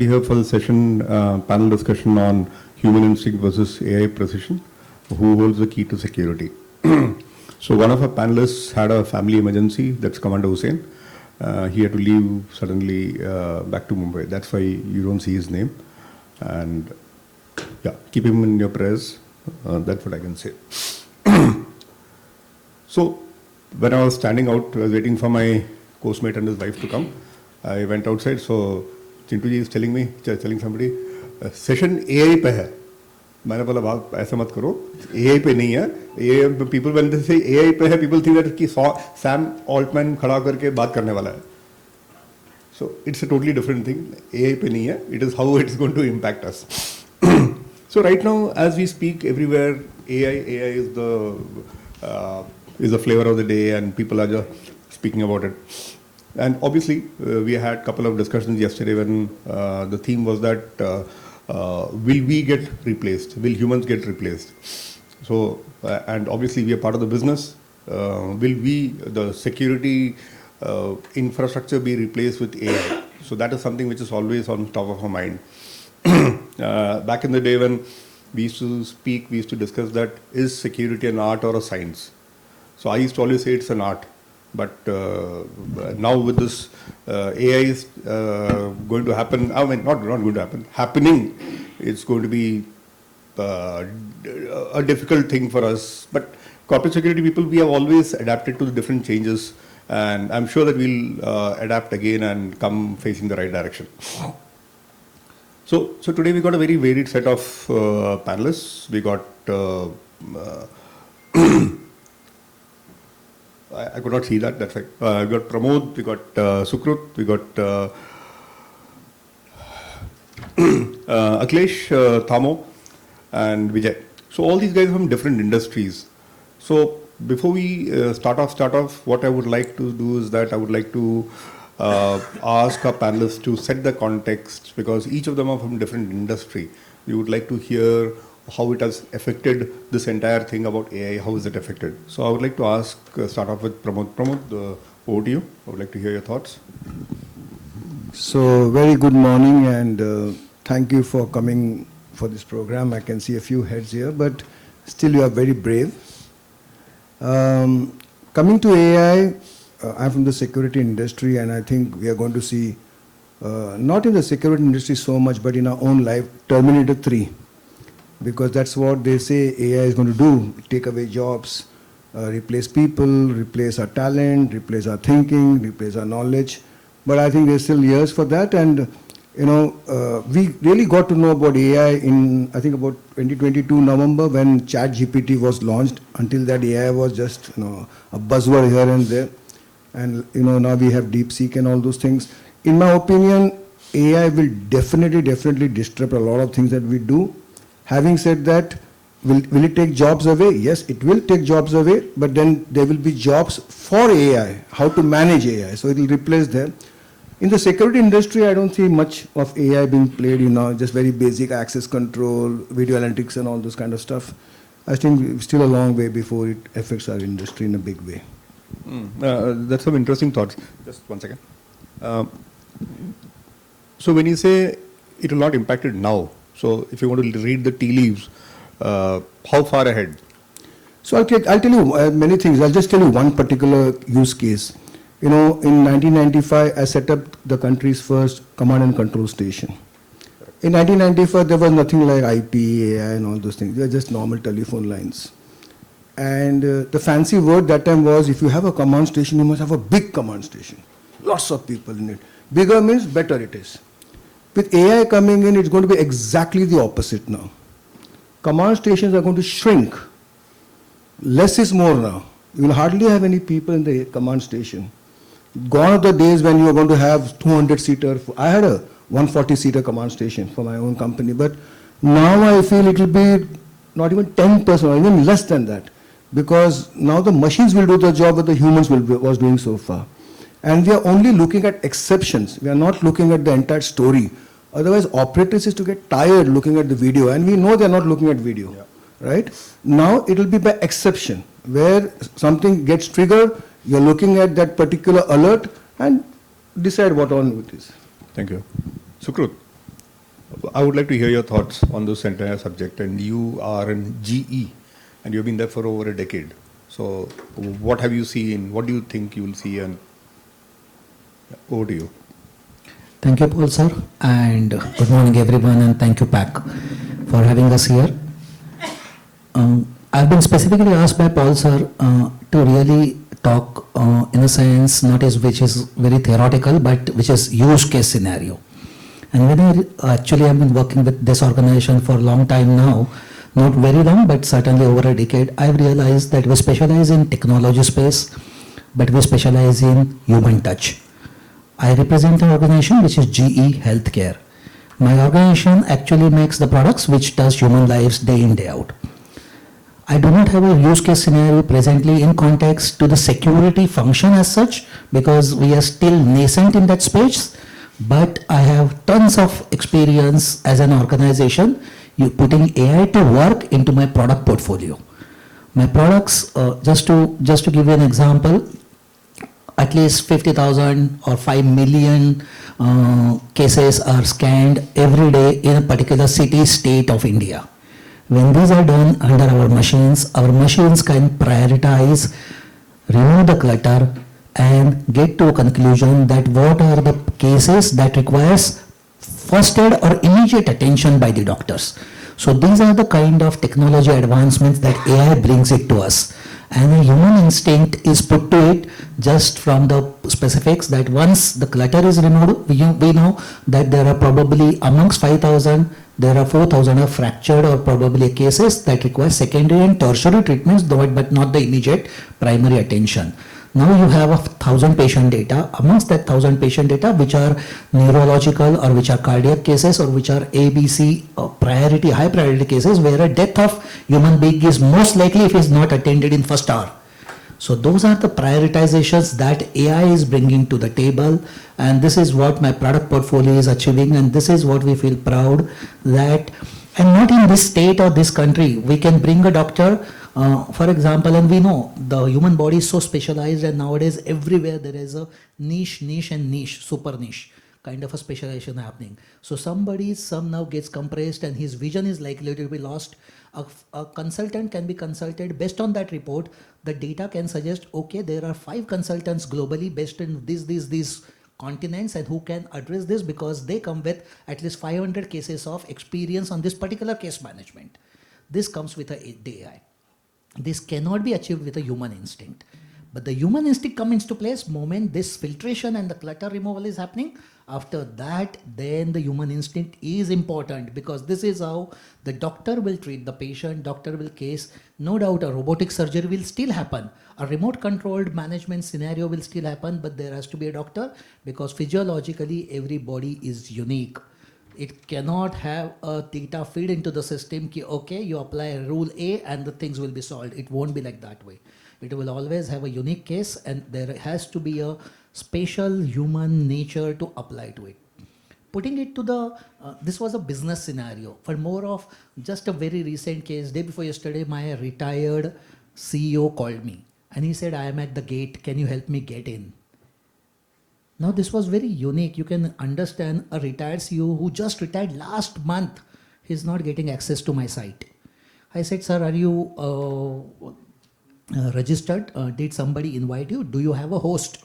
Here for the session, panel discussion on human instinct versus AI precision. Who holds the key to security? So one of our panelists had a family emergency. That's Commander Hussain. He had to leave suddenly back to Mumbai. That's why you don't see his name. And yeah, keep him in your prayers. That's what I can say. So when I was standing out, I was waiting for my coursemate and his wife to come. I went outside. So Chintu ji is telling somebody, session AI पे है. मैंने बोला बात ऐसा मत करो, AI पे नहीं है. AI people when they say AI पे है, people think that कि Sam Altman खड़ा करके बात करने वाला है. So it's a totally different thing. AI पे नहीं है. It is how it's going to impact us. So right now, as we speak, everywhere AI is the flavor of the day, and people are just speaking about it. And obviously, we had a couple of discussions yesterday when the theme was that will we get replaced? Will humans get replaced? So, and obviously we are part of the business. Will the security infrastructure be replaced with AI? So that is something which is always on top of our mind. Back in the day when we used to speak, we used to discuss that is security an art or a science? So I used to always say it's an art. But now with this AI is going to happen, I mean not going to happen, happening, it's going to be a difficult thing for us. But corporate security people, we have always adapted to the different changes, and I'm sure that we'll adapt again and come facing the right direction. So today we got a very varied set of panelists. We got I could not see that, that's right. We got Pramod, we got Sukrut, we got Akhilesh, Thamo, and Vijay. So all these guys are from different industries. So before we start off, what I would like to do is that I would like to ask our panelists to set the context, because each of them are from different industry. We would like to hear how it has affected this entire thing about AI, how is it affected? So I would like to start off with Pramod. Pramod, over to you. I would like to hear your thoughts. So very good morning, and thank you for coming for this program. I can see a few heads here, but still you are very brave. Coming to AI, I'm from the security industry, and I think we are going to see, not in the security industry so much, but in our own life, Terminator 3. Because that's what they say AI is going to do, take away jobs, replace people, replace our talent, replace our thinking, replace our knowledge. But I think there's still years for that, and we really got to know about AI in, I think, about 2022 November when ChatGPT was launched. Until that, AI was just a buzzword here and there. And now we have DeepSeek and all those things. In my opinion, AI will definitely disrupt a lot of things that we do. Having said that, will it take jobs away? Yes, it will take jobs away, but then there will be jobs for AI, how to manage AI. So it will replace them. In the security industry, I don't see much of AI being played, just very basic access control, video analytics and all those kind of stuff. I think it's still a long way before it affects our industry in a big way. That's some interesting thoughts. Just one second. So when you say it will not impact it now, so if you want to read the tea leaves, how far ahead? So I'll tell you many things. I'll just tell you one particular use case. In 1995, I set up the country's first command and control station. In 1995, there was nothing like IP, AI and all those things. They were just normal telephone lines. And the fancy word that time was, if you have a command station, you must have a big command station. Lots of people in it. Bigger means better it is. With AI coming in, it's going to be exactly the opposite now. Command stations are going to shrink. Less is more now. You will hardly have any people in the command station. Gone are the days when you are going to have 200-seater. I had a 140-seater command station for my own company, but now I feel it will be not even 10% or even less than that, because now the machines will do the job that the humans was doing so far. And we are only looking at exceptions. We are not looking at the entire story. Otherwise, operators is to get tired looking at the video, and we know they are not looking at video, right? Now it will be by exception, where something gets triggered, you are looking at that particular alert and decide what on it is. Thank you. Sukrut. I would like to hear your thoughts on this entire subject. And you are in GE, and you've been there for over a decade. So, what have you seen? What do you think you will see? And over to you. Thank you, Paul sir, and good morning everyone, and thank you, Pac, for having us here. I've been specifically asked by Paul sir to really talk in a sense, not as which is very theoretical, but which is use case scenario. And when I actually have been working with this organization for a long time now, not very long, but certainly over a decade, I've realized that we specialize in technology space, but we specialize in human touch. I represent an organization which is GE Healthcare. My organization actually makes the products which touch human lives day in, day out. I do not have a use case scenario presently in context to the security function as such, because we are still nascent in that space, but I have tons of experience as an organization putting AI to work into my product portfolio. My products, just to give you an example, at least 50,000 or 5 million cases are scanned every day in a particular city, state of India. When these are done under our machines can prioritize, remove the clutter, and get to a conclusion that what are the cases that requires first aid or immediate attention by the doctors. So these are the kind of technology advancements that AI brings it to us. And a human instinct is put to it just from the specifics that once the clutter is removed, we know that there are probably amongst 5,000, there are 4,000 are fractured or probably cases that require secondary and tertiary treatments, but not the immediate primary attention. Now you have 1,000 patient data. Amongst that 1,000 patient data, which are neurological or which are cardiac cases or which are ABC priority, high priority cases, where a death of human being is most likely if is not attended in first hour. So those are the prioritizations that AI is bringing to the table, and this is what my product portfolio is achieving, and this is what we feel proud that, and not in this state or this country, we can bring a doctor. For example, and we know the human body is so specialized, and nowadays everywhere there is a niche, super niche kind of a specialization happening. So some now gets compressed and his vision is likely to be lost. A consultant can be consulted based on that report. The data can suggest, okay, there are 5 consultants globally based in these continents and who can address this because they come with at least 500 cases of experience on this particular case management. This comes with a AI. This cannot be achieved with a human instinct. But the human instinct comes into place moment this filtration and the clutter removal is happening. After that, then the human instinct is important, because this is how the doctor will treat the patient, doctor will case. No doubt a robotic surgery will still happen. A remote controlled management scenario will still happen, but there has to be a doctor, because physiologically every body is unique. It cannot have a data feed into the system ki, okay, you apply rule A and the things will be solved. It won't be like that way. It will always have a unique case, and there has to be a spatial human nature to apply to it. Putting it to the, this was a business scenario. For more of just a very recent case, day before yesterday, my retired CEO called me and he said, I am at the gate, can you help me get in? Now this was very unique. You can understand a retired CEO who just retired last month, he's not getting access to my site. I said, sir, are you registered? Did somebody invite you? Do you have a host?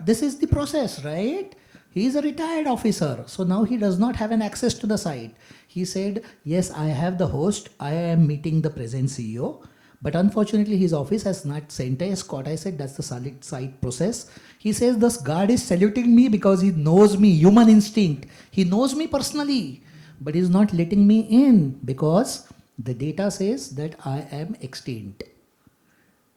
This is the process, right? He is a retired officer, so now he does not have an access to the site. He said, yes, I have the host. I am meeting the present CEO. But unfortunately, his office has not sent a escort. I said, that's the solid site process. He says, this guard is saluting me because he knows me, human instinct. He knows me personally, but he's not letting me in because the data says that I am extinct.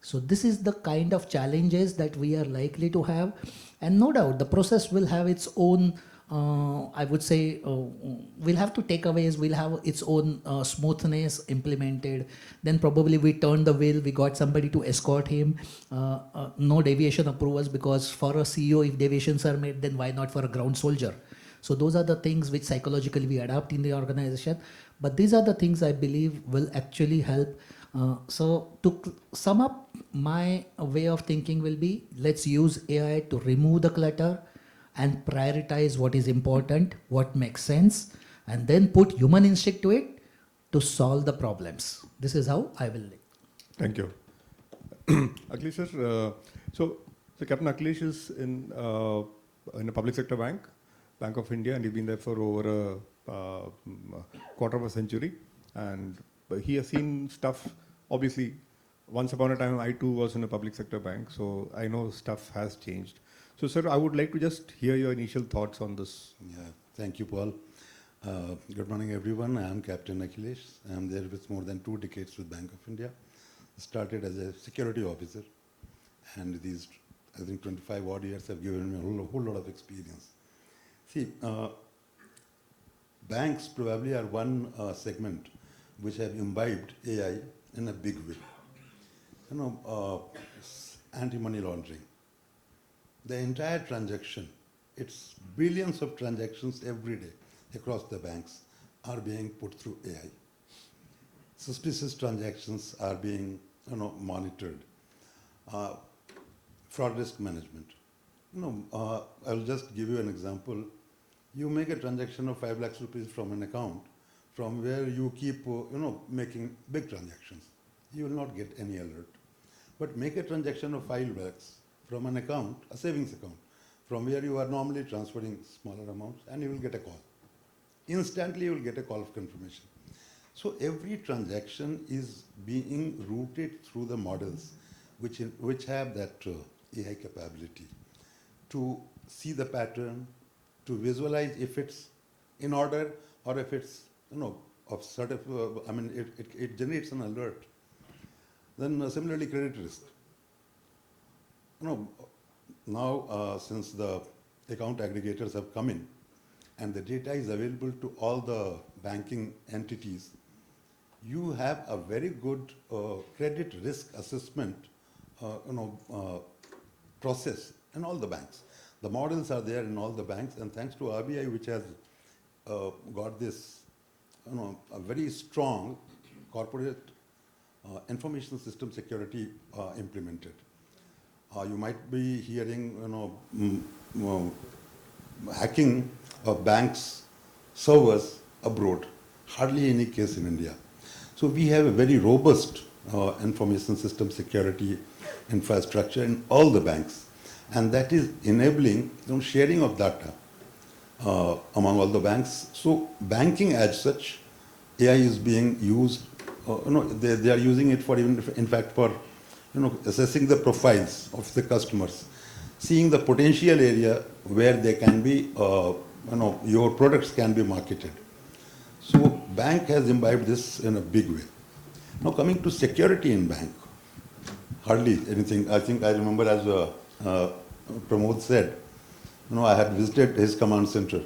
So this is the kind of challenges that we are likely to have. And no doubt, the process will have its own, I would say, we'll have to takeaways, we'll have its own smoothness implemented. Then probably we turn the wheel, we got somebody to escort him. No deviation approvals, because for a CEO, if deviations are made, then why not for a ground soldier? So those are the things which psychologically we adapt in the organization. But these are the things I believe will actually help. So to sum up, my way of thinking will be, let's use AI to remove the clutter and prioritize what is important, what makes sense, and then put human instinct to it to solve the problems. This is how I will live. Thank you. Akhilesh sir, so Captain Akhilesh is in a public sector bank, Bank of India, and he's been there for over a quarter of a century. And he has seen stuff, obviously, once upon a time I too was in a public sector bank, so I know stuff has changed. So sir, I would like to just hear your initial thoughts on this. Yeah, thank you, Paul. Good morning, everyone. I am Captain Akhilesh. I am there with more than 2 decades with Bank of India. Started as a security officer, and these, I think, 25 odd years have given me a whole lot of experience. See, banks probably are one segment which have imbibed AI in a big way. You know, anti-money laundering. The entire transaction, it's billions of transactions every day across the banks are being put through AI. Suspicious transactions are being, monitored. Fraud risk management. I'll just give you an example. You make a transaction of 5 lakhs rupees from an account from where you keep, making big transactions. You will not get any alert. But make a transaction of 5 lakhs from an account, a savings account, from where you are normally transferring smaller amounts, and you will get a call. Instantly you will get a call of confirmation. So every transaction is being routed through the models which have that AI capability to see the pattern, to visualize if it's in order or if it's, of sort of, it generates an alert. Then similarly, credit risk. Now since the account aggregators have come in and the data is available to all the banking entities, you have a very good credit risk assessment process in all the banks. The models are there in all the banks, and thanks to RBI, which has got this, a very strong corporate information system security implemented. You might be hearing, hacking of banks' servers abroad. Hardly any case in India. So we have a very robust information system security infrastructure in all the banks, and that is enabling sharing of data among all the banks. So banking as such, AI is being used. They are using it for even, in fact, for assessing the profiles of the customers, seeing the potential area where they can be, your products can be marketed. So bank has imbibed this in a big way. Now coming to security in bank, hardly anything. I think I remember as Pramod said, I had visited his command center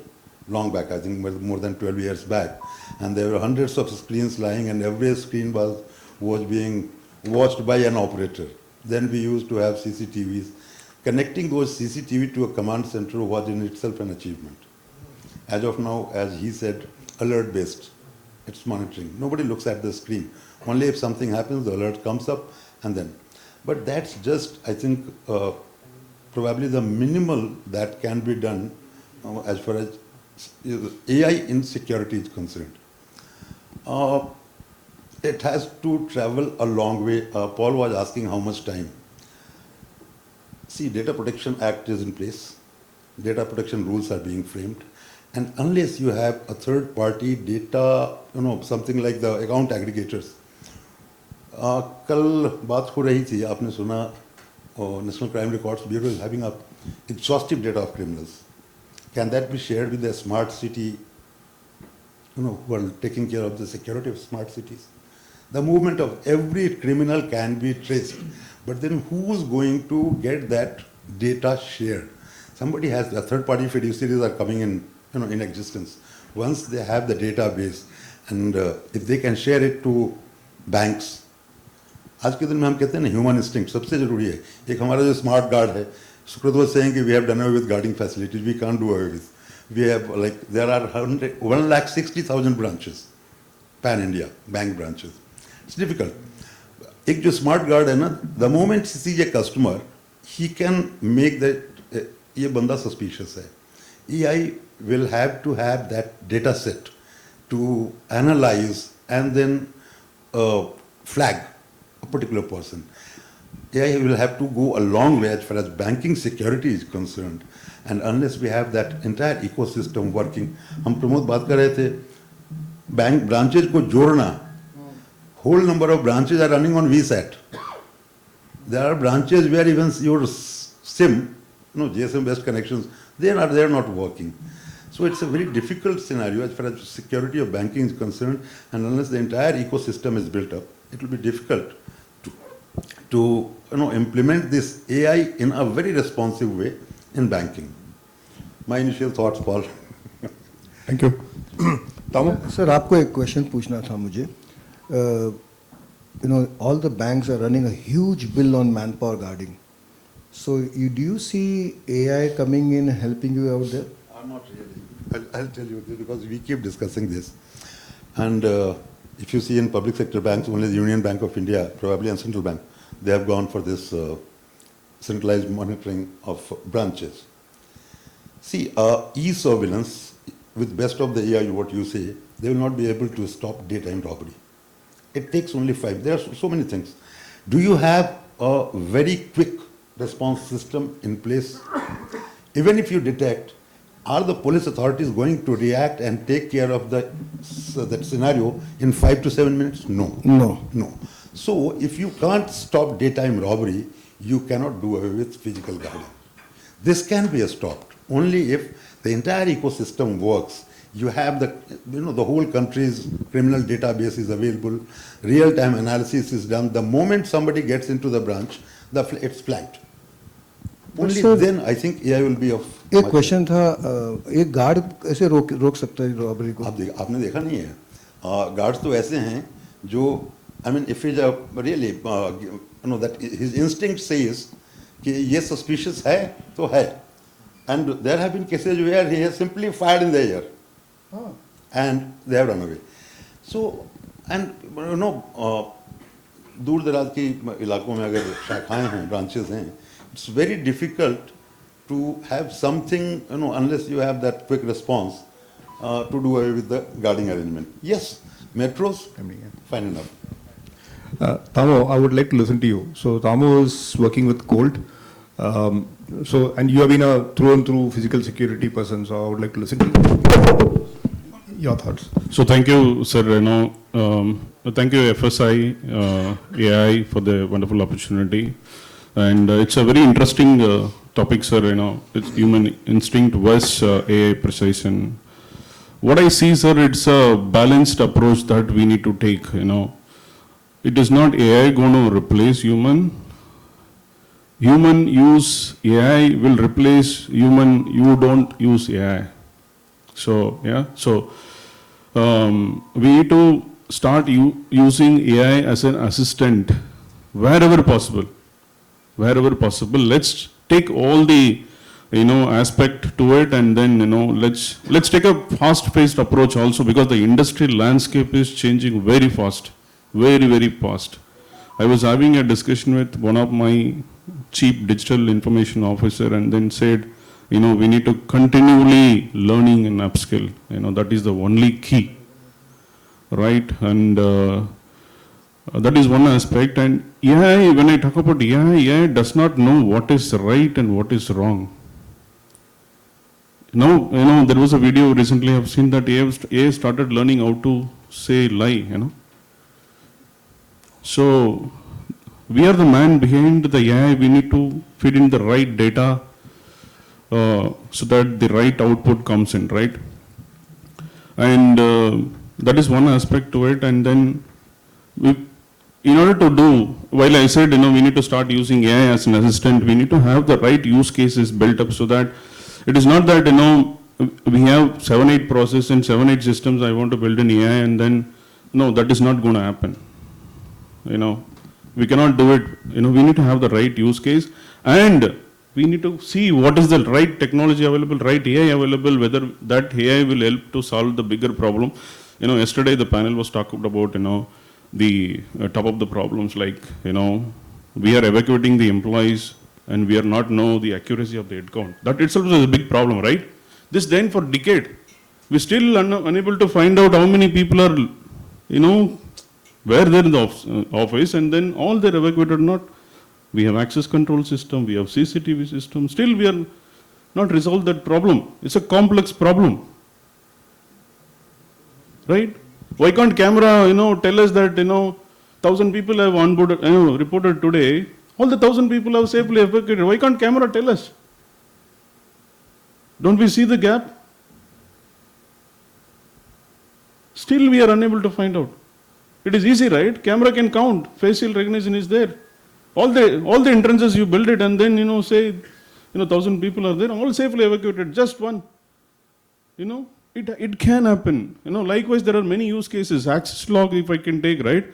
long back, I think more than 12 years back, and there were hundreds of screens lying, and every screen was being watched by an operator. Then we used to have CCTVs. Connecting those CCTV to a command center was in itself an achievement. As of now, as he said, alert-based. It's monitoring. Nobody looks at the screen. Only if something happens, the alert comes up, and then. But that's just, I think, probably the minimal that can be done as far as AI in security is concerned. It has to travel a long way. Paul was asking how much time. See, Data Protection Act is in place. Data protection rules are being framed. And unless you have a third-party data, something like the account aggregators. कल बात हो रही थी, आपने सुना, National Crime Records Bureau is having an exhaustive data of criminals. Can that be shared with the smart city, who are taking care of the security of smart cities? The movement of every criminal can be traced. But then who's going to get that data shared? Somebody has, the third-party fiduciaries are coming in existence. Once they have the database, and if they can share it to banks, आज के दिन में हम कहते हैं ना human instinct सबसे जरूरी है. एक हमारा जो स्मार्ट गार्ड है, Sukrत was saying we have done away with guarding facilities. We can't do away with. We have, like, there are 1,60,000 branches, pan-India, bank branches. It's difficult. एक जो स्मार्ट गार्ड है ना, the moment he sees a customer, he can make that ये बंदा suspicious है. AI will have to have that data set to analyze and then flag a particular person. AI will have to go a long way as far as banking security is concerned. And unless we have that entire ecosystem working, हम प्रमोद बात कर रहे थे, bank branches को जोड़ना, whole number of branches are running on VSAT. There are branches where even your SIM, GSM based connections, they are not working. So it's a very difficult scenario as far as security of banking is concerned, and unless the entire ecosystem is built up, it will be difficult to implement this AI in a very responsive way in banking. My initial thoughts, Paul. Thank you. Tamu? Sir आपको एक question पूछना था मुझे. All the banks are running a huge bill on manpower guarding. So do you see AI coming in helping you out there? Not really. I'll tell you this because we keep discussing this. And if you see in public sector banks, only the Union Bank of India, probably and Central Bank, they have gone for this centralized monitoring of branches. See, e-surveillance, with best of the AI, what you say, they will not be able to stop daytime robbery. It takes only 5. There are so many things. Do you have a very quick response system in place? Even if you detect, are the police authorities going to react and take care of that scenario in 5 to 7 minutes? No. No. So if you can't stop daytime robbery, you cannot do away with physical guarding. This can be stopped only if the entire ecosystem works. You have the whole country's criminal database is available, real-time analysis is done. The moment somebody gets into the branch, it's flagged. Only then I think AI will be of. एक question था, एक guard ऐसे रोक सकता है robbery को? आपने देखा नहीं है? गार्ड्स तो ऐसे हैं जो, I mean, if he's really, that his instinct says कि ये suspicious है तो है, and there have been cases where he has simply fired in the air, and they have run away. So, and दूर दराज के इलाकों में अगर शाखाएं हैं, branches हैं, it's very difficult to have something, unless you have that quick response to do away with the guarding arrangement. Yes, metros, fine enough. Tamo, I would like to listen to you. So Tamo is working with Colt. And you have been a through and through physical security person. So I would like to listen to you. Your thoughts. So thank you, sir. Thank you, FSI AI, for the wonderful opportunity. And it's a very interesting topic, sir. It's human instinct versus AI precision. What I see, sir, it's a balanced approach that we need to take. It is not AI going to replace human. Human use AI will replace human. You don't use AI. So yeah. So we need to start using AI as an assistant wherever possible. Wherever possible, let's take all the aspect to it, and then let's take a fast-paced approach also, because the industry landscape is changing very fast, very, very fast. I was having a discussion with one of my chief digital information officer, and then said, we need to continually learning and upskill. That is the only key, right? And that is one aspect. And AI, when I talk about AI does not know what is right and what is wrong. Now, there was a video recently I've seen that AI started learning how to say lie, So, we are the man behind the AI. We need to feed in the right data so that the right output comes in, right? And that is one aspect to it. And then, in order to do, while I said, we need to start using AI as an assistant, we need to have the right use cases built up so that it is not that, we have 7-8 processes and 7-8 systems I want to build in AI, and then, no, that is not going to happen. We cannot do it. We need to have the right use case, and we need to see what is the right technology available, right AI available, whether that AI will help to solve the bigger problem. Yesterday the panel was talking about, the top of the problems, like, we are evacuating the employees and we are not know the accuracy of the head count. That itself is a big problem, right? This then for decade. We're still unable to find out how many people are, where they're in the office, and then all they're evacuated or not. We have access control system, we have CCTV system. Still we are not resolved that problem. It's a complex problem. Right? Why can't camera, tell us that, 1,000 people have onboarded, reported today. All the 1,000 people have safely evacuated. Why can't camera tell us? Don't we see the gap? Still we are unable to find out. It is easy, right? Camera can count. Facial recognition is there. All the entrances you build it and then, say, 1,000 people are there, all safely evacuated. Just one. It can happen. Likewise, there are many use cases. Access log, if I can take, right?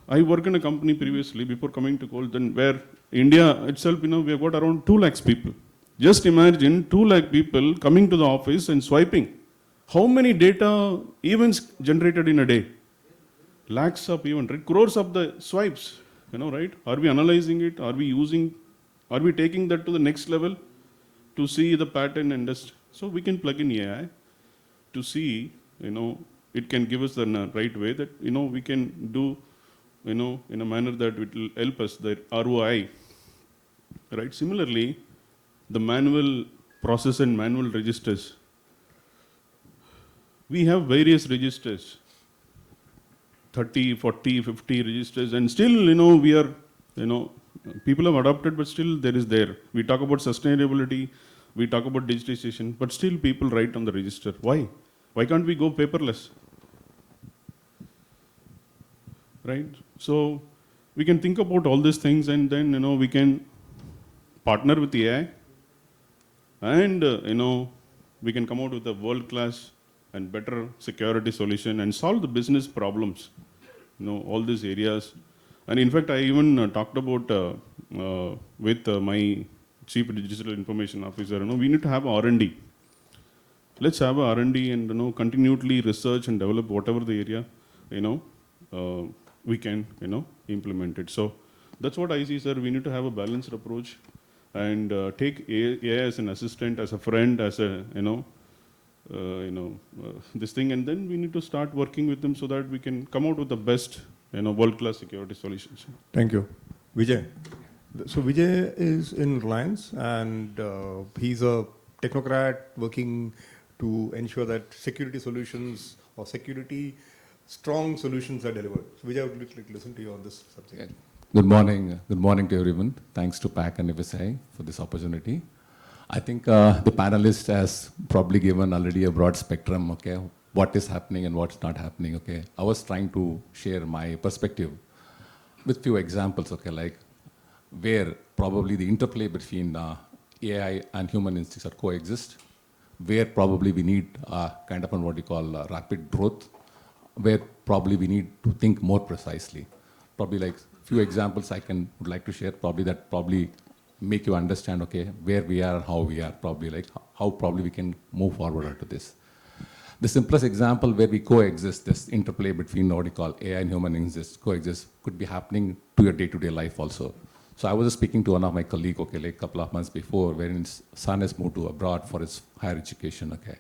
I worked in a company previously before coming to Colton where India itself, we have got around 2 lakhs people. Just imagine 2 lakh people coming to the office and swiping. How many data events generated in a day? Lakhs of events, crores of the swipes, right? Are we analyzing it? Are we taking that to the next level to see the pattern and just, so we can plug in AI to see, it can give us the right way that, we can do, in a manner that it will help us, the ROI, right? Similarly, the manual process and manual registers. We have various registers, 30, 40, 50 registers, and still, we are, people have adopted, but still there is there. We talk about sustainability, we talk about digitization, but still people write on the register. Why? Why can't we go paperless? Right? So we can think about all these things and then, we can partner with the AI and, we can come out with a world-class and better security solution and solve the business problems, all these areas. And in fact, I even talked about with my Chief Digital Information Officer, we need to have R&D. Let's have a R&D and, continually research and develop whatever the area, we can, implement it. So that's what I see, sir. We need to have a balanced approach and take AI as an assistant, as a friend, as a, this thing, and then we need to start working with them so that we can come out with the best, world-class security solutions. Thank you. Vijay. So Vijay is in Reliance and he's a technocrat working to ensure that security solutions or security strong solutions are delivered. So Vijay, I would like to listen to you on this subject. Good morning. Good morning to everyone. Thanks to PAC and FSI for this opportunity. I think the panelist has probably given already a broad spectrum, okay, what is happening and what's not happening, okay. I was trying to share my perspective with few examples, okay, like where probably the interplay between AI and human instincts are coexist, where probably we need kind of what you call rapid growth, where probably we need to think more precisely. Probably like few examples I would like to share, probably that probably make you understand, okay, where we are, how we are, probably like how probably we can move forward into this. The simplest example where we coexist, this interplay between what you call AI and human instincts coexist, could be happening to your day-to-day life also. So I was just speaking to one of my colleagues, okay, like a couple of months before, wherein his son has moved to abroad for his higher education, okay.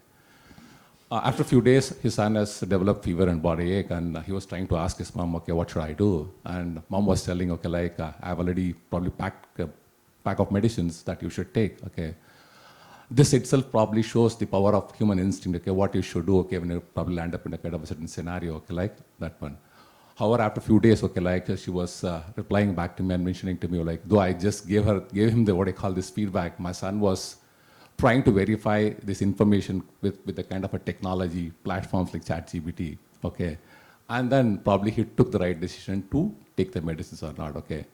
After a few days, his son has developed fever and body ache, and he was trying to ask his mom, okay, what should I do? And mom was telling, okay, like I've already probably packed a pack of medicines that you should take, okay. This itself probably shows the power of human instinct, okay, what you should do, okay, when you probably land up in a kind of a certain scenario, okay, like that one. However, after a few days, okay, like she was replying back to me and mentioning to me, like, though I just gave him the, what I call this feedback, my son was trying to verify this information with the kind of a technology platforms like ChatGPT, okay. And then probably he took the right decision to take the medicines or not, okay.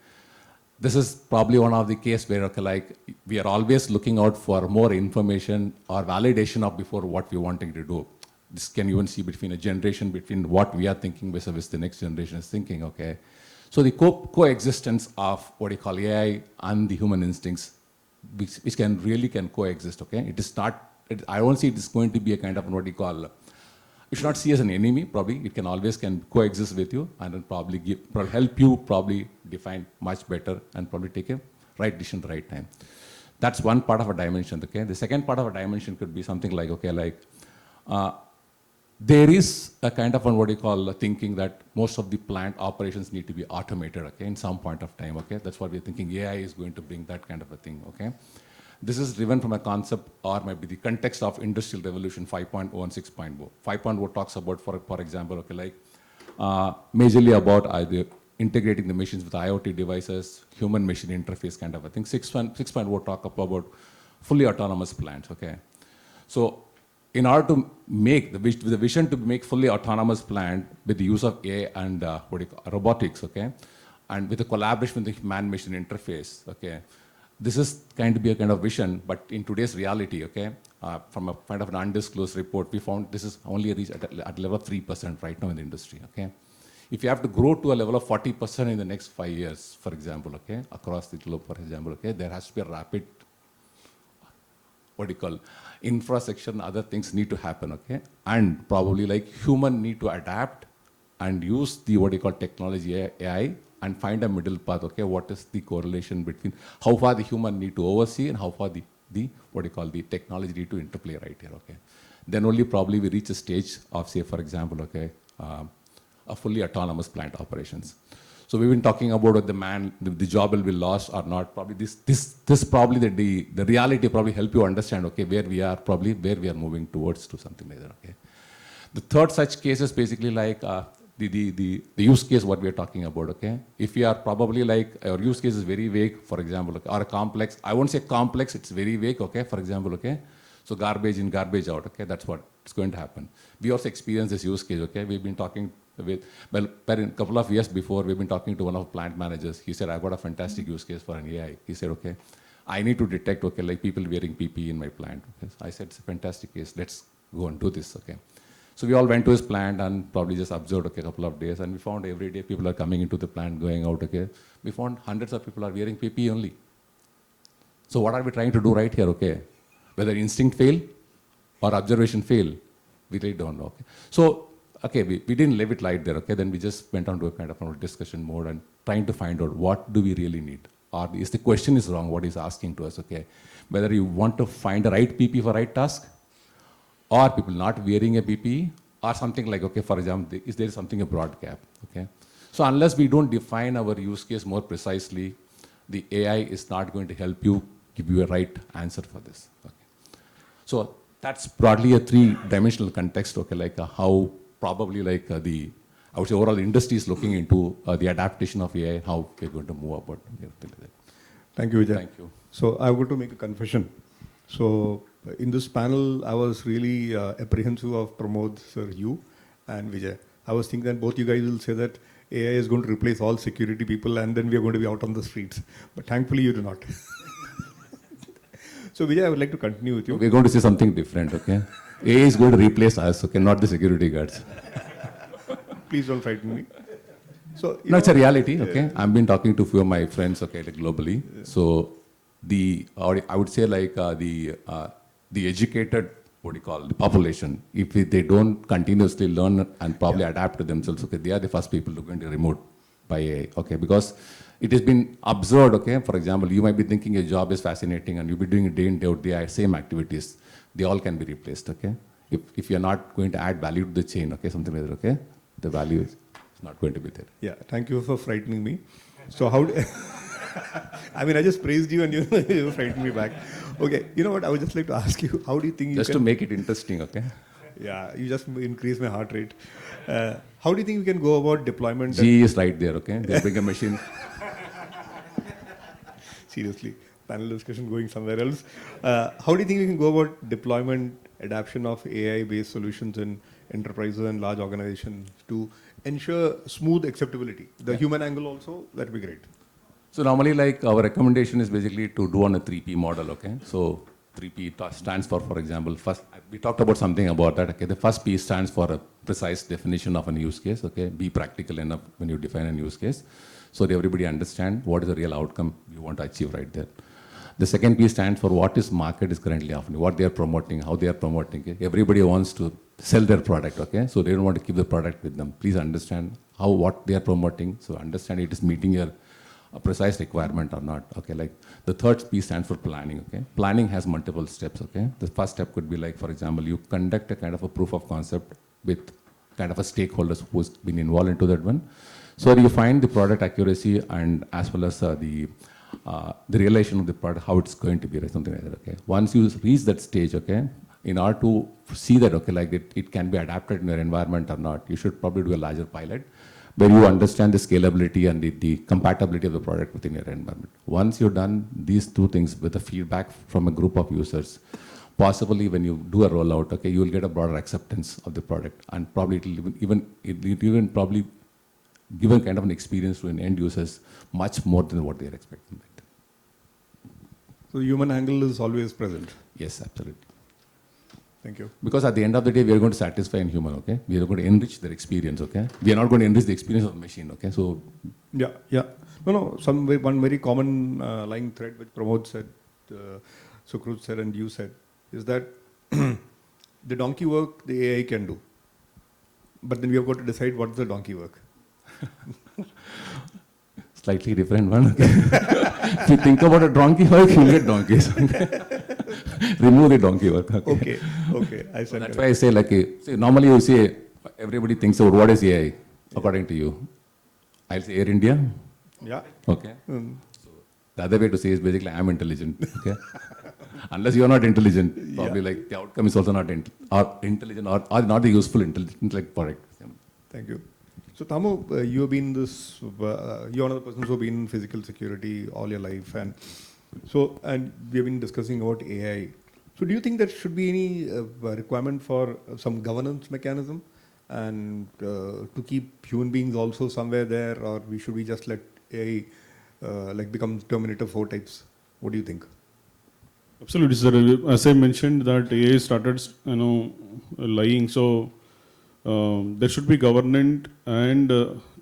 This is probably one of the case where, okay, like we are always looking out for more information or validation of before what we're wanting to do. This can even see between a generation, between what we are thinking versus the next generation is thinking, okay. So the coexistence of what you call AI and the human instincts, which can really coexist, okay. It is not, I don't see it is going to be a kind of what you call, you should not see as an enemy, probably. It can always coexist with you and then probably help you probably define much better and probably take a right decision at the right time. That's one part of a dimension, okay? The second part of a dimension could be something like, okay, like, there is a kind of what you call thinking that most of the plant operations need to be automated, okay, in some point of time, okay? That's what we're thinking. AI is going to bring that kind of a thing, okay? This is driven from a concept or maybe the context of Industrial Revolution 5.0 and 6.0. 5.0 talks about, for example, okay, like majorly about either integrating the machines with IoT devices, human-machine interface kind of a thing. 6.0 talk about fully autonomous plants, okay? So in order to make the vision to make fully autonomous plant with the use of AI and robotics, okay, and with a collaboration with the man-machine interface, okay, this is going to be a kind of vision, but in today's reality, okay, from a kind of an undisclosed report, we found this is only reached at level of 3% right now in the industry, okay. If you have to grow to a level of 40% in the next 5 years, for example, okay, across the globe, for example, okay, there has to be a rapid, infrastructure and other things need to happen, okay? And probably like human need to adapt and use the technology, AI, and find a middle path, okay? What is the correlation between how far the human need to oversee and how far the the technology need to interplay right here, okay? Then only probably we reach a stage of, say, for example, okay, a fully autonomous plant operations. So we've been talking about the job will be lost or not. Probably this probably the reality probably help you understand, okay, where we are moving towards to something like that, okay. The third such case is basically like the use case what we are talking about, okay. If we are probably like our use case is very vague, for example, okay, or complex. I won't say complex, it's very vague, okay. For example, okay. So garbage in, garbage out, okay. That's what it's going to happen. We also experience this use case, okay. We've been talking with, well, a couple of years before, we've been talking to one of the plant managers. He said, I've got a fantastic use case for an AI. He said, okay, I need to detect, okay, like people wearing PPE in my plant. Okay? So I said, it's a fantastic case. Let's go and do this, okay. So we all went to his plant and probably just observed, okay, a couple of days. And we found every day people are coming into the plant, going out, okay. We found hundreds of people are wearing PPE only. So what are we trying to do right here, okay? Whether instinct fail or observation fail, we really don't know, okay. So, okay, we didn't leave it light there, okay? Then we just went on to a kind of a discussion mode and trying to find out what do we really need? Or is the question is wrong, what he's asking to us, okay? Whether you want to find the right PP for right task, or people not wearing a PPE, or something like, okay, for example, is there something a broad gap, okay? So unless we don't define our use case more precisely, the AI is not going to help you give you a right answer for this, okay? So that's broadly a three-dimensional context, okay, like how probably like I would say overall industry is looking into the adaptation of AI and how we're going to move about. Thank you, Vijay. Thank you. So I want to make a confession. So in this panel, I was really apprehensive of Pramod, sir, you and Vijay. I was thinking that both you guys will say that AI is going to replace all security people and then we are going to be out on the streets. But thankfully you do not. So Vijay, I would like to continue with you. We're going to say something different, okay? AI is going to replace us, okay, not the security guards. Please don't frighten me. So, No, it's a reality, okay? I've been talking to a few of my friends, okay, like globally. So I would say like the educated, the population, if they don't continuously learn and probably adapt to themselves, okay, they are the first people who are going to be removed by AI, okay? Because it has been observed, okay? For example, you might be thinking your job is fascinating and you'll be doing it day in, day out, the same activities. They all can be replaced, okay? If you're not going to add value to the chain, okay, something like that, okay? The value is not going to be there. Yeah, thank you for frightening me. So how I mean, I just praised you and you frightened me back. Okay, you know what, I would just like to ask you, how do you think you Just to make it interesting, okay? Yeah, you just increase my heart rate. How do you think we can go about deployment? G is right there, okay? They bring a machine. Seriously, panel discussion going somewhere else. How do you think we can go about deployment, adoption of AI-based solutions in enterprises and large organizations to ensure smooth acceptability? The human angle also, that would be great. So normally, like, our recommendation is basically to do on a 3P model, okay? So 3P stands for example, first, we talked about something about that, okay? The first P stands for a precise definition of a use case, okay? Be practical enough when you define a use case, so that everybody understand what is the real outcome you want to achieve right there. The second P stands for what is market is currently offering, what they are promoting, how they are promoting it. Everybody wants to sell their product, okay? So they don't want to keep the product with them. Please understand what they are promoting. So understand it is meeting your a precise requirement or not. Okay, like the third P stands for planning. Okay, planning has multiple steps. Okay, the first step could be like, for example, you conduct a kind of a proof of concept with kind of a stakeholders who's been involved into that one. So you find the product accuracy and as well as the relation of the product, how it's going to be, or something like that. Okay, once you reach that stage, okay, in order to see that, okay, like it can be adapted in your environment or not, you should probably do a larger pilot where you understand the scalability and the compatibility of the product within your environment. Once you've done these two things with the feedback from a group of users, possibly when you do a rollout, okay, you will get a broader acceptance of the product, and probably it will even probably give a kind of an experience to an end users much more than what they are expecting. So the human angle is always present. Yes, absolutely. Thank you. Because at the end of the day, we are going to satisfy a human, okay? We are going to enrich their experience, okay? We are not going to enrich the experience of the machine, okay? So, Yeah, yeah. No, one very common lying thread which Pramod said, Sukrut said, and you said, is that the donkey work the AI can do. But then we have got to decide what's the donkey work. slightly different one, okay? If you think about a donkey work, you'll get donkeys, okay? Remove the donkey work, okay? Okay. I said That's why I say, like, see, normally you say, everybody thinks about what is AI, according to you. I'll say Air India, Yeah. okay? So the other way to say is basically, I'm intelligent, okay? Unless you're not intelligent, probably like the outcome is also not intelligent or not the useful intellect product. Thank you. So Tamo, you have been this, you're one of the persons who have been in physical security all your life, and we have been discussing about AI. So do you think there should be any requirement for some governance mechanism, and to keep human beings also somewhere there, or should we just let AI like become Terminator 4 types? What do you think? Absolutely, sir. As I mentioned, that AI started, lying. So there should be governance and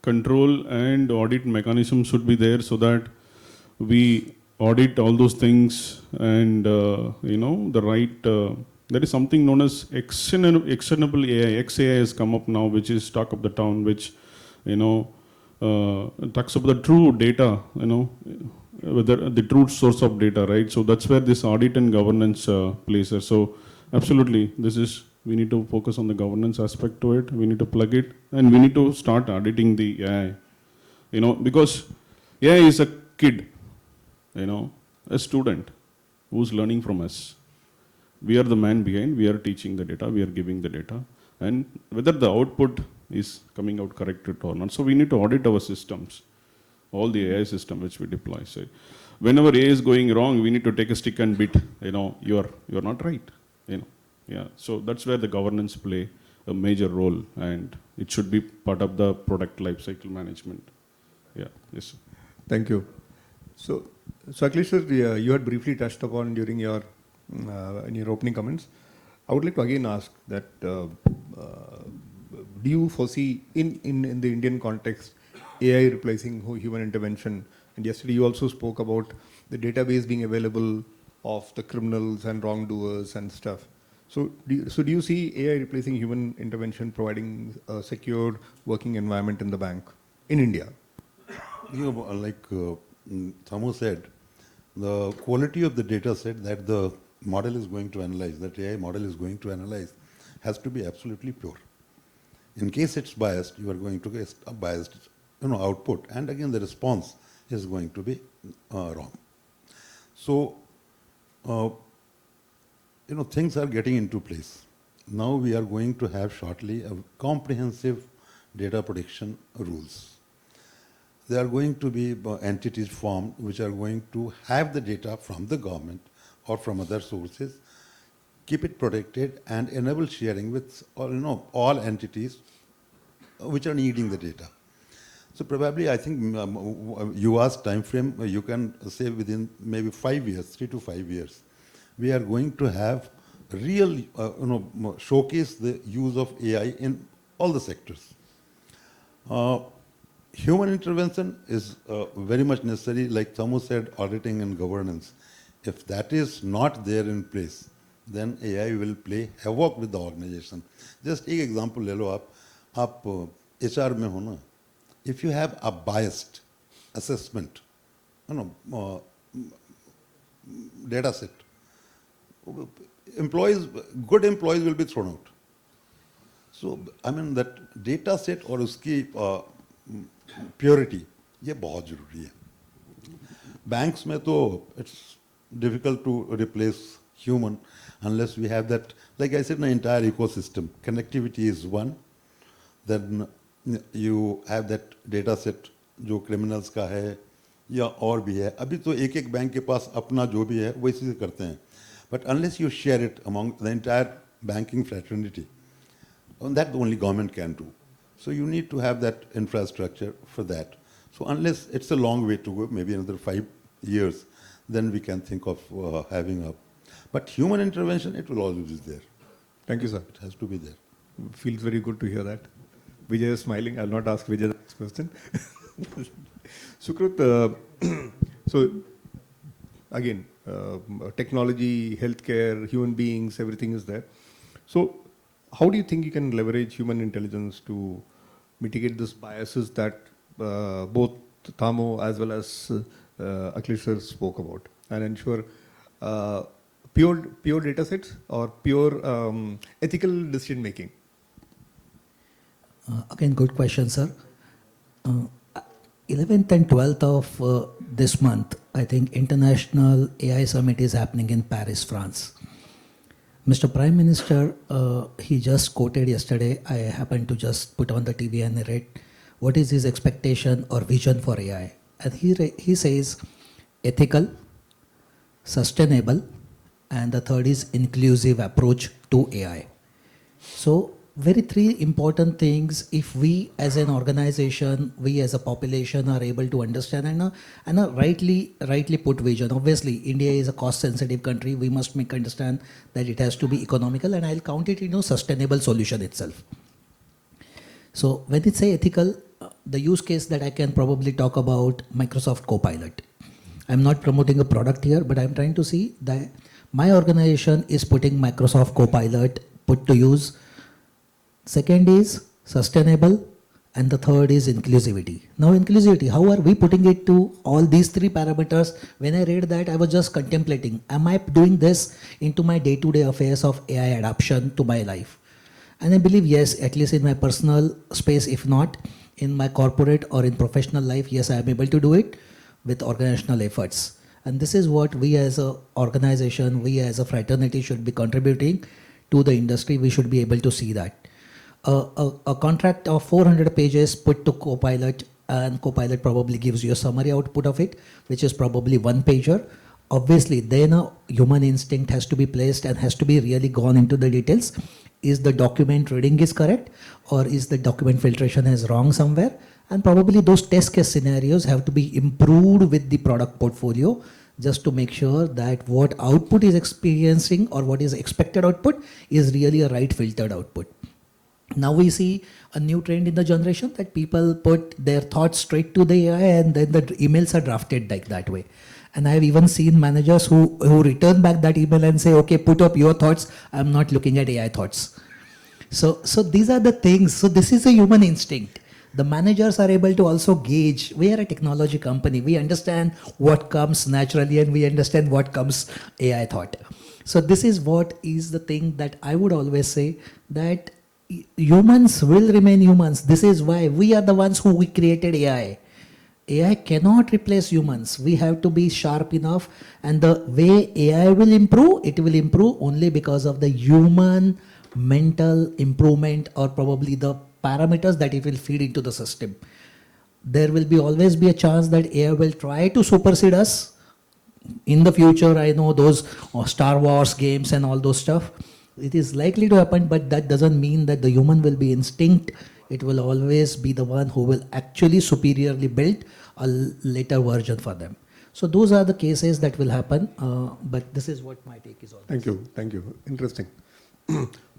control and audit mechanism should be there, so that we audit all those things and the right. There is something known as externable AI. XAI has come up now, which is talk of the town, which talks about the true data. Whether the true source of data, right? So that's where this audit and governance plays. So absolutely, we need to focus on the governance aspect to it. We need to plug it, and we need to start auditing the AI. Because AI is a kid, a student who's learning from us. We are the man behind. We are teaching the data. We are giving the data, and whether the output is coming out correct or not. So we need to audit our systems. All the AI system which we deploy. So whenever AI is going wrong, we need to take a stick and beat. You're not right. Yeah. So that's where the governance play a major role, and it should be part of the product lifecycle management. Yeah. Yes. Sir. Thank you. So Akhilesh sir, you had briefly touched upon during your in your opening comments. I would like to again ask that do you foresee in the Indian context AI replacing human intervention? And yesterday you also spoke about the database being available of the criminals and wrongdoers and stuff. So do you see AI replacing human intervention, providing a secured working environment in the bank in India? Like Thamu said, the quality of the data set that the model is going to analyze, that AI model is going to analyze, has to be absolutely pure. In case it's biased, you are going to get a biased output, and again the response is going to be wrong. So, things are getting into place. Now we are going to have shortly a comprehensive data protection rules. There are going to be entities formed which are going to have the data from the government or from other sources, keep it protected, and enable sharing with all entities which are needing the data. So probably, I think you asked time frame, you can say within maybe 5 years, 3 to 5 years, we are going to have real, showcase the use of AI in all the sectors. Human intervention is very much necessary, like Thamu said, auditing and governance. If that is not there in place, then AI will play havoc with the organization. Just एक example ले लो आप HR में हो ना, if you have a biased assessment data set, employees, good employees will be thrown out. So I mean that data set और उसकी purity ये बहुत जरूरी है. Banks में तो it's difficult to replace human unless we have that, like I said, an entire ecosystem. Connectivity is one. Then you have that data set जो criminals का है या और भी है. अभी तो एक एक बैंक के पास अपना जो भी है वो इसी से करते हैं. But unless you share it among the entire banking fraternity, that only government can do. So you need to have that infrastructure for that. So unless it's a long way to go, maybe another 5 years, then we can think of having a. But human intervention, it will always be there. Thank you, sir. It has to be there. Feels very good to hear that. Vijay is smiling. I'll not ask Vijay the next question. Sukrut, so again, technology, healthcare, human beings, everything is there. So how do you think you can leverage human intelligence to mitigate these biases that both Thamo as well as Akhilesh sir spoke about, and ensure pure data sets or pure ethical decision making? Again, good question, sir. 11th and 12th of this month, I think International AI Summit is happening in Paris, France. Mr. Prime Minister, he just quoted yesterday, I happened to just put on the TV and read, what is his expectation or vision for AI? And he says ethical, sustainable, and the third is inclusive approach to AI. So very three important things if we as an organization, we as a population are able to understand and a rightly put vision. Obviously, India is a cost sensitive country. We must make understand that it has to be economical, and I'll count it sustainable solution itself. So when it say ethical, the use case that I can probably talk about Microsoft Copilot. I'm not promoting a product here, but I'm trying to see that my organization is putting Microsoft Copilot put to use. Second is sustainable, and the third is inclusivity. Now inclusivity, how are we putting it to all these three parameters? When I read that, I was just contemplating, am I doing this into my day-to-day affairs of AI adoption to my life? And I believe yes, at least in my personal space, if not in my corporate or in professional life, yes, I am able to do it with organizational efforts. And this is what we as an organization, we as a fraternity should be contributing to the industry. We should be able to see that. A contract of 400 pages put to Copilot, and Copilot probably gives you a summary output of it, which is probably one pager. Obviously, then a human instinct has to be placed and has to be really gone into the details. Is the document reading is correct, or is the document filtration is wrong somewhere? And probably those test case scenarios have to be improved with the product portfolio just to make sure that what output is experiencing or what is expected output is really a right filtered output. Now we see a new trend in the generation that people put their thoughts straight to the AI and then the emails are drafted like that way. And I have even seen managers who return back that email and say, okay, put up your thoughts. I'm not looking at AI thoughts. So these are the things. So this is a human instinct. The managers are able to also gauge. We are a technology company. We understand what comes naturally and we understand what comes AI thought. So this is what is the thing that I would always say, that humans will remain humans. This is why we are the ones who we created AI. AI cannot replace humans. We have to be sharp enough, and the way AI will improve, it will improve only because of the human mental improvement or probably the parameters that it will feed into the system. There will be always be a chance that AI will try to supersede us. In the future, I know those Star Wars games and all those stuff. It is likely to happen, but that doesn't mean that the human will be instinct. It will always be the one who will actually superiorly build a later version for them. So those are the cases that will happen, but this is what my take is on. Thank you. Interesting.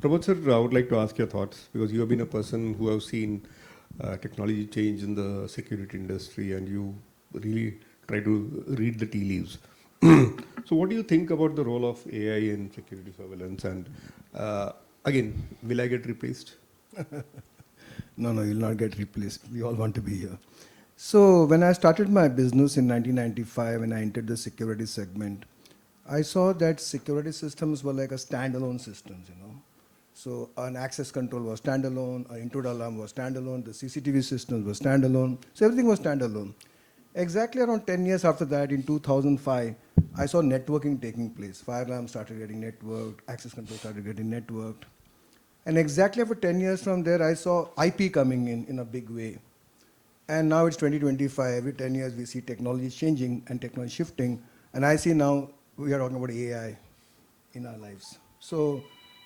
Prabodh sir, I would like to ask your thoughts, because you have been a person who have seen technology change in the security industry, and you really try to read the tea leaves. So what do you think about the role of AI in security surveillance? And again, will I get replaced? No, you'll not get replaced. We all want to be here. So when I started my business in 1995, when I entered the security segment, I saw that security systems were like a standalone systems, you know. So an access control was standalone, an intruder alarm was standalone, the CCTV systems were standalone, so everything was standalone. Exactly around 10 years after that, in 2005, I saw networking taking place. Fire alarms started getting networked, access control started getting networked. And exactly after 10 years from there, I saw IP coming in a big way. And now it's 2025. Every 10 years, we see technology changing and technology shifting. And I see now we are talking about AI in our lives. So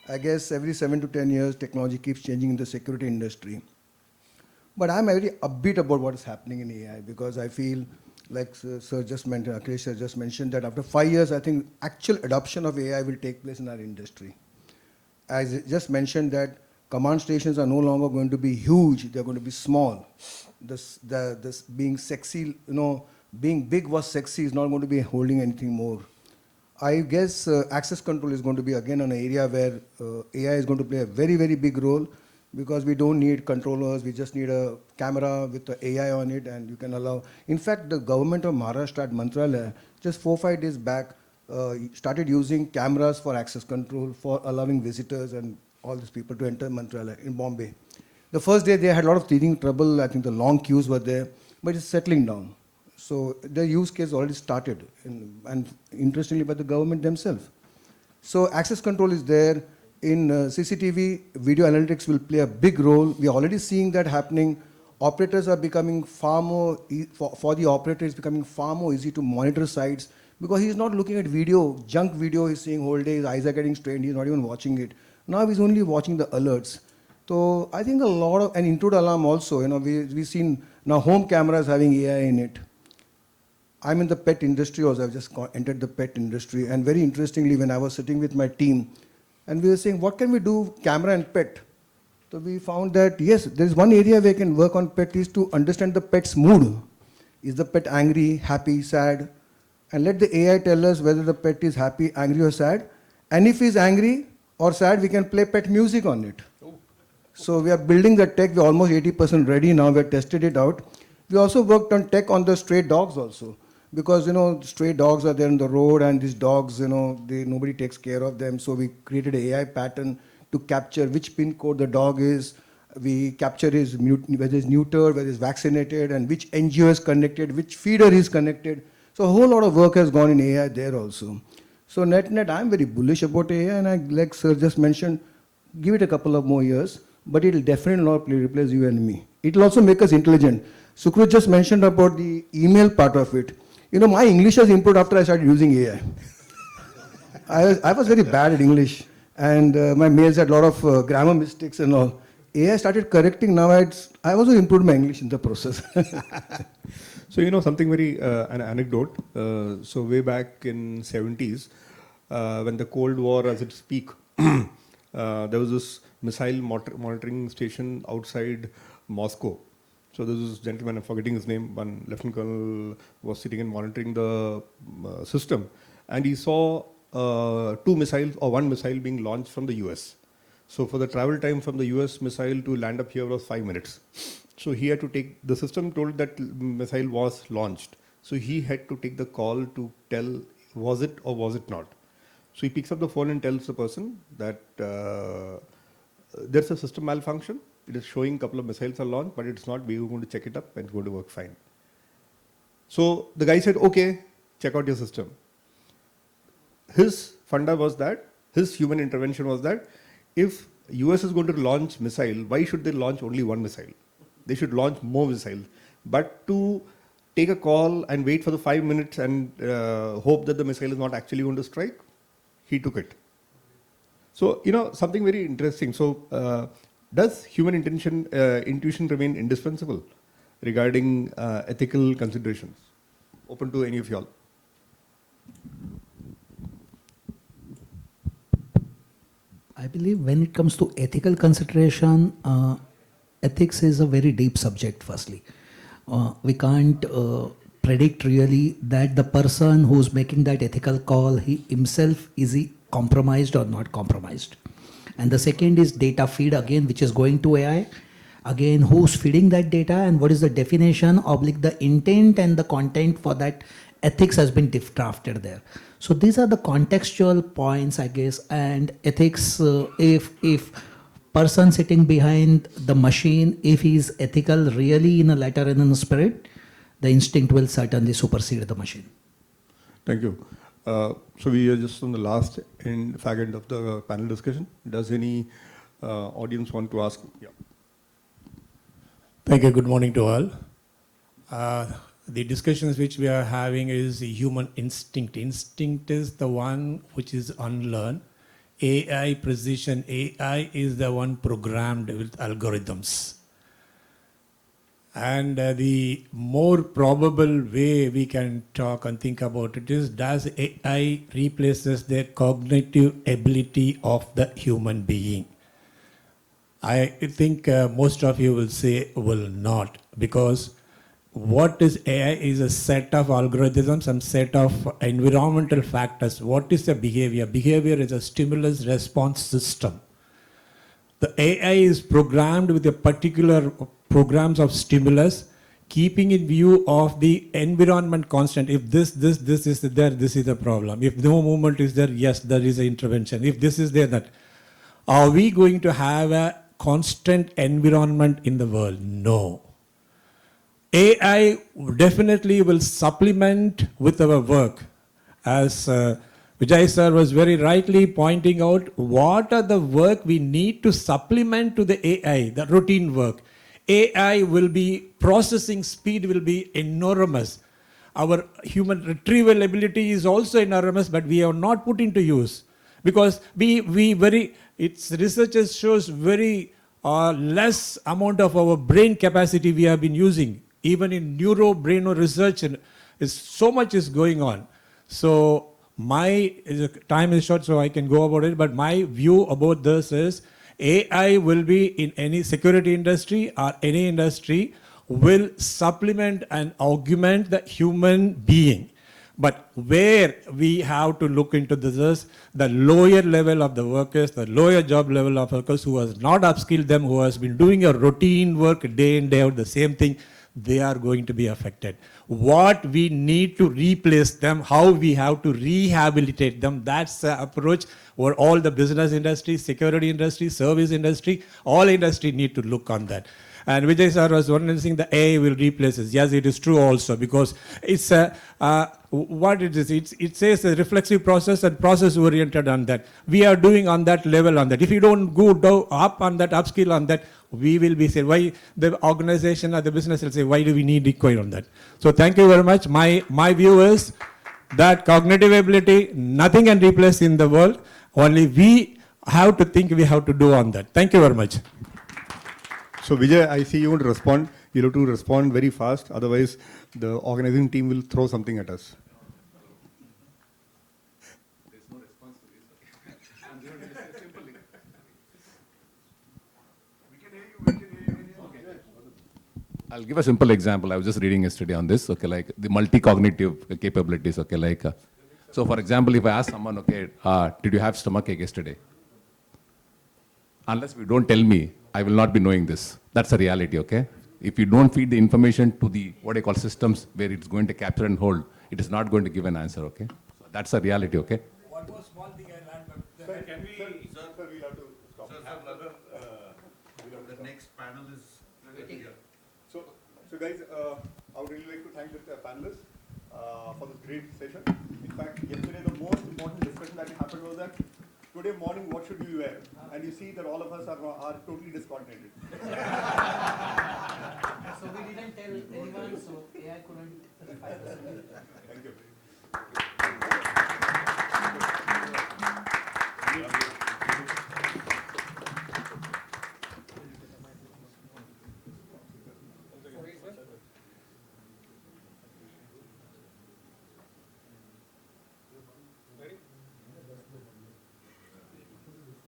I guess every 7 to 10 years, technology keeps changing in the security industry. But I'm very upbeat about what is happening in AI because I feel, like Sir just mentioned, Akhilesh sir just mentioned, that after 5 years, I think actual adoption of AI will take place in our industry. As I just mentioned that command stations are no longer going to be huge, they're going to be small. This being sexy, you know, being big was sexy is not going to be holding anything more. I guess access control is going to be again an area where AI is going to play a very, very big role because we don't need controllers, we just need a camera with the AI on it and you can allow. In fact, the government of Maharashtra at Mantralaya, just 4-5 days back, started using cameras for access control for allowing visitors and all these people to enter Mantralaya in Bombay. The first day they had a lot of teething trouble, I think the long queues were there, but it's settling down. So the use case already started, and interestingly by the government themselves. So access control is there. In CCTV, video analytics will play a big role. We are already seeing that happening. Operators are becoming far more, for the operator it's becoming far more easy to monitor sites because he's not looking at video, junk video he's seeing whole day, his eyes are getting strained, he's not even watching it. Now he's only watching the alerts. So I think a lot of, and intruder alarm also, you know, we've seen now home cameras having AI in it. I'm in the pet industry also, I've just entered the pet industry. And very interestingly, when I was sitting with my team, and we were saying, what can we do, camera and pet? So we found that, yes, there's one area where we can work on pet is to understand the pet's mood. Is the pet angry, happy, sad? And let the AI tell us whether the pet is happy, angry or sad. And if he's angry or sad, we can play pet music on it. So we are building the tech, we're almost 80% ready now, we have tested it out. We also worked on tech on the stray dogs also. Because, you know, stray dogs are there on the road and these dogs, you know, nobody takes care of them. So we created an AI pattern to capture which pin code the dog is. We capture his whether he's neutered, whether he's vaccinated, and which NGO is connected, which feeder is connected. So a whole lot of work has gone in AI there also. So net, I'm very bullish about AI, and I, like Sir just mentioned, give it a couple of more years, but it will definitely not replace you and me. It will also make us intelligent. Sukrut just mentioned about the email part of it. You know, my English has improved after I started using AI. I was very bad at English, and my mails had a lot of grammar mistakes and all. AI started correcting, now I also improved my English in the process. So, you know, something very, an anecdote. So way back in 70s, when the Cold War as its peak, there was this missile monitoring station outside Moscow. So there was this gentleman, I'm forgetting his name, one lieutenant colonel was sitting and monitoring the system, and he saw two missiles or one missile being launched from the US. So for the travel time from the US missile to land up here was 5 minutes. So he had to take, the system told that missile was launched. So he had to take the call to tell, was it or was it not? So he picks up the phone and tells the person that there's a system malfunction. It is showing a couple of missiles are launched, but it's not. We're going to check it up and it's going to work fine. So the guy said, okay, check out your system. His funda was that, his human intervention was that, if US is going to launch missile, why should they launch only one missile? They should launch more missiles. But to take a call and wait for the 5 minutes and hope that the missile is not actually going to strike, he took it. So, you know, something very interesting. So, does human intuition remain indispensable regarding ethical considerations? Open to any of y'all. I believe when it comes to ethical consideration, ethics is a very deep subject, firstly. We can't predict really that the person who's making that ethical call, he himself, is he compromised or not compromised. And the second is data feed again, which is going to AI. again, who's feeding that data and what is the definition, oblique the intent and the content for that ethics has been drafted there. So these are the contextual points, I guess, and ethics, if person sitting behind the machine, if he is ethical really in a letter and in a spirit, the instinct will certainly supersede the machine. Thank you. So we are just on the last fag end of the panel discussion. Does any audience want to ask? Yeah. Thank you. Good morning to all. The discussions which we are having is the human instinct. Instinct is the one which is unlearned. AI precision, AI is the one programmed with algorithms. And the more probable way we can talk and think about it is, does AI replaces the cognitive ability of the human being? I think most of you will say will not, because what is AI is a set of algorithms and set of environmental factors. What is the behavior? Behavior is a stimulus response system. The AI is programmed with a particular programs of stimulus, keeping in view of the environment constant. If this is there, this is a problem. If no movement is there, yes, there is an intervention. If this is there, that. Are we going to have a constant environment in the world? No. AI definitely will supplement with our work. As Vijay sir was very rightly pointing out, what are the work we need to supplement to the AI, the routine work. AI will be, processing speed will be enormous. Our human retrieval ability is also enormous, but we have not put into use. Because its research shows very less amount of our brain capacity we have been using. Even in neuro-brain research, so much is going on. So my time is short, so I can go about it. But my view about this is, AI will be in any security industry or any industry will supplement and augment the human being. But where we have to look into this is the lower level of the workers, the lower job level of workers who has not upskilled them, who has been doing a routine work day in, day out, the same thing, they are going to be affected. What we need to replace them, how we have to rehabilitate them, that's the approach where all the business industry, security industry, service industry, all industry need to look on that. And Vijay sir was saying the AI will replace us. Yes, it is true also, because it's what it is. It says a reflexive process and process oriented on that. We are doing on that level on that. If you don't go up on that, upskill on that, we will be saying, why the organization or the business will say, why do we need require on that? So thank you very much. My view is that cognitive ability, nothing can replace in the world. Only we have to think, we have to do on that. Thank you very much. So Vijay, I see you want to respond. You have to respond very fast. Otherwise, the organizing team will throw something at us. There's no response to this. Simply. I'll give a simple example. I was just reading yesterday on this. Okay, like the multi-cognitive capabilities. Okay, like so. For example, if I ask someone, okay, did you have stomachache yesterday? Unless you don't tell me, I will not be knowing this. That's a reality, okay? If you don't feed the information to the, what I call systems, where it's going to capture and hold, it is not going to give an answer, okay? So that's a reality, okay? One more small thing I learned, but Sir, can we... Sir, we'll have to stop. The next panel is here. So guys, I would really like to thank the panelists for this great session. In fact, yesterday the most important discussion that happened was that today morning, what should you wear? And you see that all of us are totally discoordinated. So we didn't tell anyone, so AI couldn't.